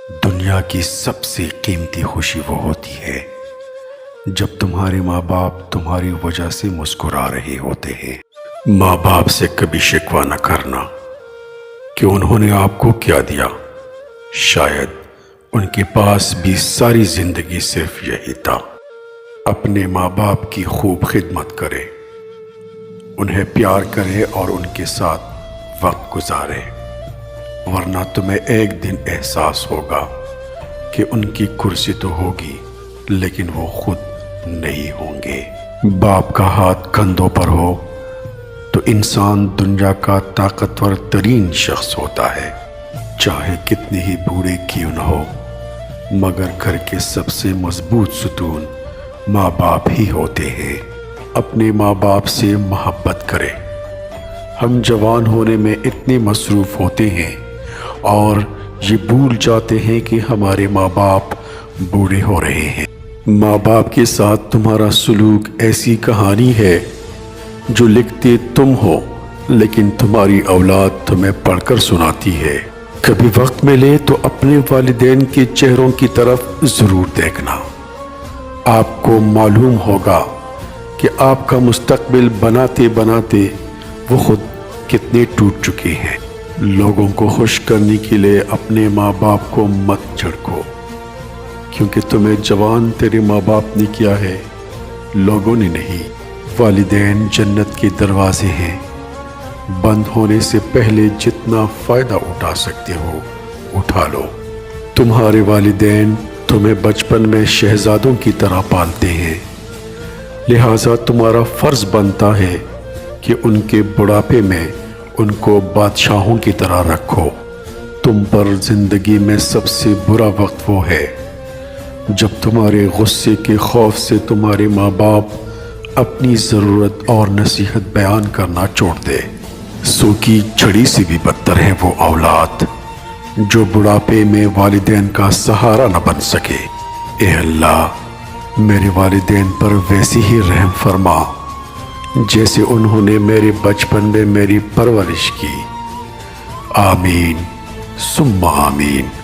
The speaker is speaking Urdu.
دنیا کی سب سے قیمتی خوشی وہ ہوتی ہے جب تمہارے ماں باپ تمہاری وجہ سے مسکرا رہے ہوتے ہیں۔ ماں باپ سے کبھی شکوہ نہ کرنا کہ انہوں نے آپ کو کیا دیا، شاید ان کے پاس بھی ساری زندگی صرف یہی تھا۔ اپنے ماں باپ کی خوب خدمت کرے، انہیں پیار کرے اور ان کے ساتھ وقت گزارے، ورنہ تمہیں ایک دن احساس ہوگا کہ ان کی کرسی تو ہوگی لیکن وہ خود نہیں ہوں گے۔ باپ کا ہاتھ کندھوں پر ہو تو انسان دنیا کا طاقتور ترین شخص ہوتا ہے، چاہے کتنے ہی بوڑھے کیوں نہ ہو، مگر گھر کے سب سے مضبوط ستون ماں باپ ہی ہوتے ہیں۔ اپنے ماں باپ سے محبت کرے۔ ہم جوان ہونے میں اتنے مصروف ہوتے ہیں اور یہ بھول جاتے ہیں کہ ہمارے ماں باپ بوڑھے ہو رہے ہیں۔ ماں باپ کے ساتھ تمہارا سلوک ایسی کہانی ہے جو لکھتے تم ہو لیکن تمہاری اولاد تمہیں پڑھ کر سناتی ہے۔ کبھی وقت ملے تو اپنے والدین کے چہروں کی طرف ضرور دیکھنا، آپ کو معلوم ہوگا کہ آپ کا مستقبل بناتے بناتے وہ خود کتنے ٹوٹ چکے ہیں۔ لوگوں کو خوش کرنے کے لیے اپنے ماں باپ کو مت جھڑکو، کیونکہ تمہیں جوان تیرے ماں باپ نے کیا ہے، لوگوں نے نہیں۔ والدین جنت کے دروازے ہیں، بند ہونے سے پہلے جتنا فائدہ اٹھا سکتے ہو اٹھا لو۔ تمہارے والدین تمہیں بچپن میں شہزادوں کی طرح پالتے ہیں، لہٰذا تمہارا فرض بنتا ہے کہ ان کے بڑھاپے میں ان کو بادشاہوں کی طرح رکھو۔ تم پر زندگی میں سب سے برا وقت وہ ہے جب تمہارے غصے کے خوف سے تمہارے ماں باپ اپنی ضرورت اور نصیحت بیان کرنا چھوڑ دے۔ سوکھی چھڑی سے بھی بدتر ہے وہ اولاد جو بڑھاپے میں والدین کا سہارا نہ بن سکے۔ اے اللہ، میرے والدین پر ویسے ہی رحم فرما جیسے انہوں نے میرے بچپن میں میری پرورش کی۔ آمین ثم آمین۔